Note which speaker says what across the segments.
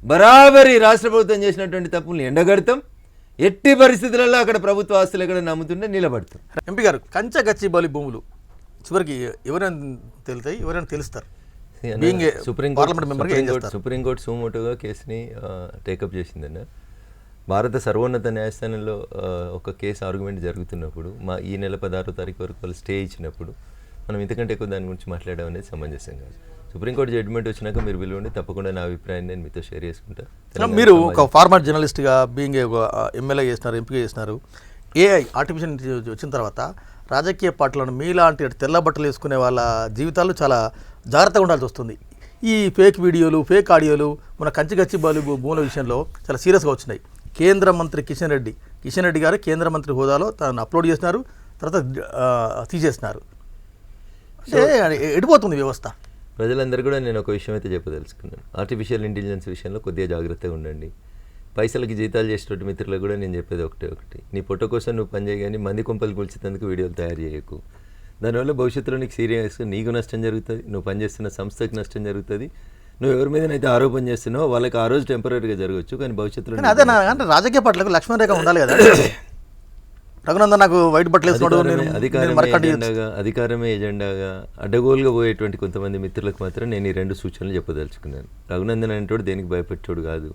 Speaker 1: బరాబరి రాష్ట్ర ప్రభుత్వం చేసినటువంటి తప్పుల్ని ఎండగడతాం. ఎట్టి పరిస్థితులలో అక్కడ ప్రభుత్వ ఆస్తులు ఎక్కడ నమ్ముతుంటే నిలబడతాం.
Speaker 2: ఎంపీ గారు గచ్చిబౌలి భూములు చివరికి ఎవరైనా తెలుతాయి, ఎవరైనా తెలుస్తారు?
Speaker 1: సుప్రీంకోర్టు సుమోటోగా కేసుని టేకప్ చేసిందన్న. భారత సర్వోన్నత న్యాయస్థానంలో ఒక కేసు ఆర్గ్యుమెంట్ జరుగుతున్నప్పుడు ఈ నెల 16వ తారీఖు వరకు వాళ్ళు స్టే ఇచ్చినప్పుడు మనం ఇంతకంటే ఎక్కువ దాని గురించి మాట్లాడడం అనేది సమంజసం కాదు. సుప్రీంకోర్టు జడ్జిమెంట్ వచ్చినాక మీరు పిలవండి, తప్పకుండా నా అభిప్రాయాన్ని నేను మీతో షేర్ చేసుకుంటాను.
Speaker 2: మీరు ఒక ఫార్మర్ జర్నలిస్ట్గా బీయింగ్ ఎమ్మెల్యే చేసినారు, ఎంపీగా చేసినారు. ఏఐ ఆర్టిఫిషియల్ ఇంటెలిజెన్స్ వచ్చిన తర్వాత రాజకీయ పార్టీలను మీలాంటి తెల్ల బట్టలు వేసుకునే వాళ్ళ జీవితాలు చాలా జాగ్రత్తగా ఉండాల్సి వస్తుంది. ఈ ఫేక్ వీడియోలు, ఫేక్ ఆడియోలు మన గచ్చిబౌలి భూముల విషయంలో చాలా సీరియస్గా వచ్చినాయి. కేంద్ర మంత్రి కిషన్ రెడ్డి గారు కేంద్ర మంత్రి హోదాలో తనను అప్లోడ్ చేసినారు, తర్వాత తీసేసినారు. ఎడిపోతుంది వ్యవస్థ.
Speaker 1: ప్రజలందరూ కూడా నేను ఒక విషయం అయితే చెప్పదలుచుకున్నాను. ఆర్టిఫిషియల్ ఇంటెలిజెన్స్ విషయంలో కొద్దిగా జాగ్రత్తగా ఉండండి. పైసలకి జీతాలు చేసేటట్టు మిత్రులకు కూడా నేను చెప్పేది ఒకటి, నీ పొట్ట కోసం నువ్వు పని చేయగానే మంది కొంపలు కూల్చేందుకు వీడియోలు తయారు చేయకు. దానివల్ల భవిష్యత్తులో నీకు సీరియస్గా నీకు నష్టం జరుగుతుంది, నువ్వు పనిచేస్తున్న సంస్థకి నష్టం జరుగుతుంది. నువ్వు ఎవరి మీదనైతే ఆరోపణ చేస్తున్నావు వాళ్ళకి ఆ రోజు టెంపరీగా జరగవచ్చు, కానీ భవిష్యత్తులో
Speaker 2: అదే అంటే రాజకీయ పార్టీలకు లక్ష్మణ్ రేఖ ఉండాలి కదా. రఘునందన్ నాకు వైట్ బట్టలు
Speaker 1: అధికారమే ఎజెండాగా అడ్డగోలుగా పోయేటువంటి కొంతమంది మిత్రులకు మాత్రం నేను ఈ 2 సూచనలు చెప్పదలుచుకున్నాను. రఘునందన్ అనేటోడు దేనికి భయపెట్టోడు కాదు.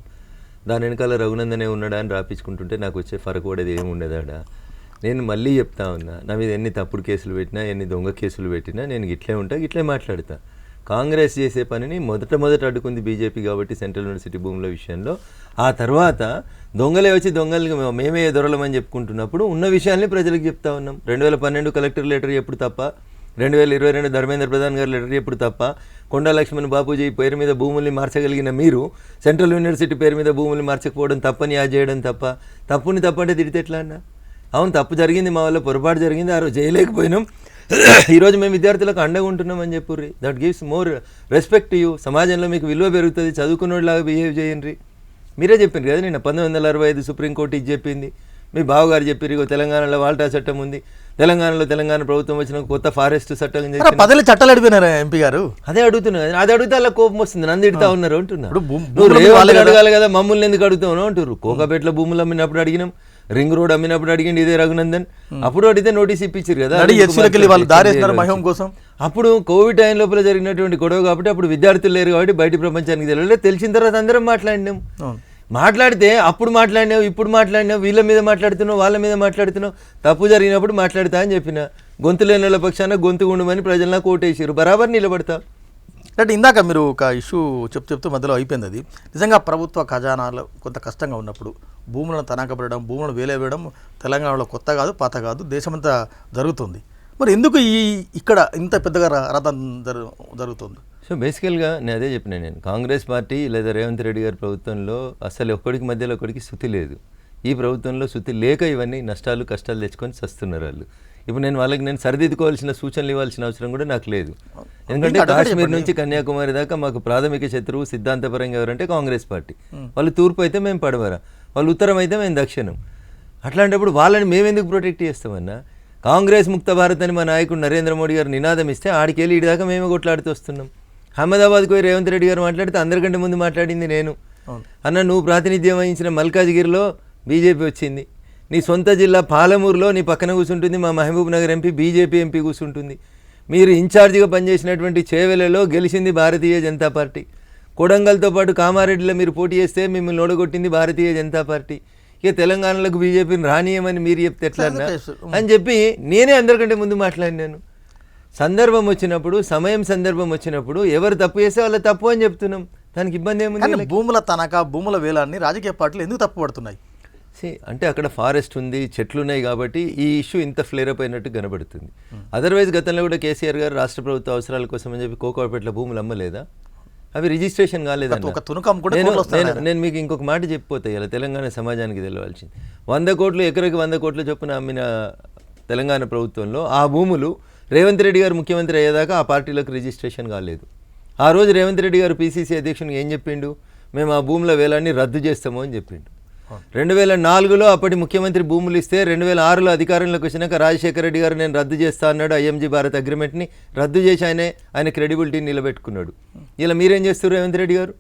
Speaker 1: దాని వెనకాల రఘునందనే ఉన్నాడా అని రాపించుకుంటుంటే నాకు వచ్చే ఫరక పడేది ఏమి ఉండదాడా. నేను మళ్ళీ చెప్తా ఉన్నా, నా మీద ఎన్ని తప్పుడు కేసులు పెట్టినా, ఎన్ని దొంగ కేసులు పెట్టినా నేను ఇట్లే మాట్లాడతా. కాంగ్రెస్ చేసే పనిని మొదట అడ్డుకుంది బీజేపీ కాబట్టి సెంట్రల్ యూనివర్సిటీ భూముల విషయంలో. ఆ తర్వాత దొంగలే వచ్చి దొంగలకి మేమే దొరలమని చెప్పుకుంటున్నప్పుడు ఉన్న విషయాల్ని ప్రజలకు చెప్తా ఉన్నాం. 2012 కలెక్టర్ లెటర్ ఎప్పుడు తప్ప, 2022 ధర్మేంద్ర ప్రధాన్ గారి లెటర్ ఎప్పుడు తప్ప, కొండా లక్ష్మణ్ బాపూజీ పేరు మీద భూముల్ని మార్చగలిగిన మీరు సెంట్రల్ యూనివర్సిటీ పేరు మీద భూముల్ని మార్చకపోవడం తప్పని యాడ్ చేయడం తప్ప. తప్పుని తప్పంటే తిడితే ఎట్లా అన్నా? అవును, తప్పు జరిగింది, మా వల్ల పొరపాటు జరిగింది, ఆ రోజు చేయలేకపోయినాం, ఈరోజు మేము విద్యార్థులకు అండగా ఉంటున్నామని చెప్పుర్రి. That gives more respect to you. సమాజంలో మీకు విలువ పెరుగుతుంది, చదువుకున్నోడిలాగా బిహేవ్ చేయండి. మీరే చెప్పిండ్రు కదా నిన్న 1965 సుప్రీంకోర్టు ఇది చెప్పింది. మీ బావగారు చెప్పారు, ఇగో తెలంగాణలో వాల్టా చట్టం ఉంది, తెలంగాణ ప్రభుత్వం వచ్చిన కొత్త ఫారెస్ట్ చట్టం
Speaker 2: చట్టాలు అడిగినారు ఎంపీ గారు.
Speaker 1: అదే అడుగుతున్నారు, అది అడిగితే అలా కోపం వస్తుంది, నన్ను తిడతా ఉన్నారు అంటున్నారు. నువ్వు అడగాలి కదా, మమ్మల్ని ఎందుకు అడుగుతావు అంటారు. కోకాపేటలో భూములు అమ్మినప్పుడు అడిగినాం, రింగ్ రోడ్ అమ్మినప్పుడు అడిగింది ఇదే రఘునందన్. అప్పుడు అడిగితే నోటీస్ ఇప్పించారు కదా. అప్పుడు కోవిడ్ టైం లోపల జరిగినటువంటి గొడవ కాబట్టి అప్పుడు విద్యార్థులు లేరు కాబట్టి బయట ప్రపంచానికి తెలియలేదు. తెలిసిన తర్వాత అందరం మాట్లాడినాం. మాట్లాడితే అప్పుడు మాట్లాడినావు, ఇప్పుడు మాట్లాడినావు, వీళ్ళ మీద మాట్లాడుతున్నావు, వాళ్ళ మీద మాట్లాడుతున్నావు. తప్పు జరిగినప్పుడు మాట్లాడతా అని చెప్పిన. గొంతు లేని వాళ్ళ పక్షాన గొంతు ఉండమని ప్రజలు నాకు ఓటేసారు, బరాబర్ నిలబడతా.
Speaker 2: అంటే ఇందాక మీరు ఒక ఇష్యూ చెప్తూ మధ్యలో అయిపోయింది. అది నిజంగా ప్రభుత్వ ఖజానాలో కొంత కష్టంగా ఉన్నప్పుడు భూములను తనఖాపెట్టడం, భూములను వేయడం తెలంగాణలో కొత్త కాదు, పాత కాదు, దేశమంతా జరుగుతుంది. మరి ఎందుకు ఇక్కడ ఇంత పెద్దగా రథం జరుగుతుంది?
Speaker 1: సో బేసికల్గా నేను అదే చెప్పిన, నేను కాంగ్రెస్ పార్టీ లేదా రేవంత్ రెడ్డి గారి ప్రభుత్వంలో అసలు ఒక్కడికి మధ్యలో ఒకడికి శృతి లేదు. ఈ ప్రభుత్వంలో శృతి లేక ఇవన్నీ నష్టాలు కష్టాలు తెచ్చుకొని చస్తున్నారు వాళ్ళు. ఇప్పుడు నేను వాళ్ళకి సరిదిద్దుకోవాల్సిన సూచనలు ఇవ్వాల్సిన అవసరం కూడా నాకు లేదు. ఎందుకంటే కాశ్మీర్ నుంచి కన్యాకుమారి దాకా మాకు ప్రాథమిక శత్రువు సిద్ధాంతపరంగా ఎవరంటే కాంగ్రెస్ పార్టీ. వాళ్ళు తూర్పు అయితే మేము పడమర, వాళ్ళు ఉత్తరం అయితే మేము దక్షిణం. అట్లాంటప్పుడు వాళ్ళని మేమెందుకు ప్రొటెక్ట్ చేస్తామన్నా? కాంగ్రెస్ ముక్త భారత్ అని మా నాయకుడు నరేంద్ర మోడీ గారు నినాదం ఇస్తే ఆడికెళ్ళి ఇటు దాకా మేమే కొట్లాడుతూ వస్తున్నాం. అహ్మదాబాద్కి పోయి రేవంత్ రెడ్డి గారు మాట్లాడితే అందరికంటే ముందు మాట్లాడింది నేను. అన్న, నువ్వు ప్రాతినిధ్యం వహించిన మల్కాజ్గిరిలో బీజేపీ వచ్చింది, నీ సొంత జిల్లా పాలమూరులో నీ పక్కన కూర్చుంటుంది మా Mahabubnagar MP, BJP MP కూర్చుంటుంది. మీరు ఇన్ఛార్జిగా పనిచేసినటువంటి చేవెలలో గెలిచింది భారతీయ జనతా పార్టీ. కొడంగల్తో పాటు కామారెడ్డిలో మీరు పోటీ చేస్తే మిమ్మల్ని ఓడగొట్టింది భారతీయ జనతా పార్టీ. ఇక తెలంగాణలోకి బీజేపీని రానియమని మీరు చెప్తే ఎట్లా అని చెప్పి నేనే అందరికంటే ముందు మాట్లాడినాను. సందర్భం వచ్చినప్పుడు, సందర్భం వచ్చినప్పుడు ఎవరు తప్పు చేస్తే వాళ్ళ తప్పు అని చెప్తున్నాం. దానికి ఇబ్బంది ఏముంది?
Speaker 2: భూముల తనఖా, భూముల వేలాన్ని రాజకీయ పార్టీలు ఎందుకు తప్పు పడుతున్నాయి?
Speaker 1: అంటే అక్కడ ఫారెస్ట్ ఉంది, చెట్లు ఉన్నాయి కాబట్టి ఈ ఇష్యూ ఇంత ఫ్లేరప్ అయినట్టు కనబడుతుంది. అదర్వైజ్ గతంలో కూడా కేసీఆర్ గారు రాష్ట్ర ప్రభుత్వ అవసరాల కోసం అని చెప్పి కోకాపేటలో భూములు అమ్మలేదా? అవి రిజిస్ట్రేషన్ కాలేదా? నేను మీకు ఇంకొక మాట చెప్పిపోతాయి ఇలా తెలంగాణ సమాజానికి తెలియాల్సింది. 100 కోట్లు ఎకరకు 100 కోట్ల చొప్పున అమ్మిన తెలంగాణ ప్రభుత్వంలో ఆ భూములు రేవంత్ రెడ్డి గారు ముఖ్యమంత్రి అయ్యేదాకా ఆ పార్టీలకు రిజిస్ట్రేషన్ కాలేదు. ఆ రోజు రేవంత్ రెడ్డి గారు పీసీసీ అధ్యక్షునికి ఏం చెప్పిండు? మేము ఆ భూముల వేలాన్ని రద్దు చేస్తాము అని చెప్పిండు. 2004లో అప్పటి ముఖ్యమంత్రి భూములు ఇస్తే 2006లో అధికారంలోకి వచ్చినాక రాజశేఖర రెడ్డి గారు నేను రద్దు చేస్తా అన్నాడు. ఐఎంజీ భారత్ అగ్రిమెంట్ని రద్దు చేసి ఆయన క్రెడిబిలిటీని నిలబెట్టుకున్నాడు. ఇలా మీరేం చేస్తారు రేవంత్ రెడ్డి గారు?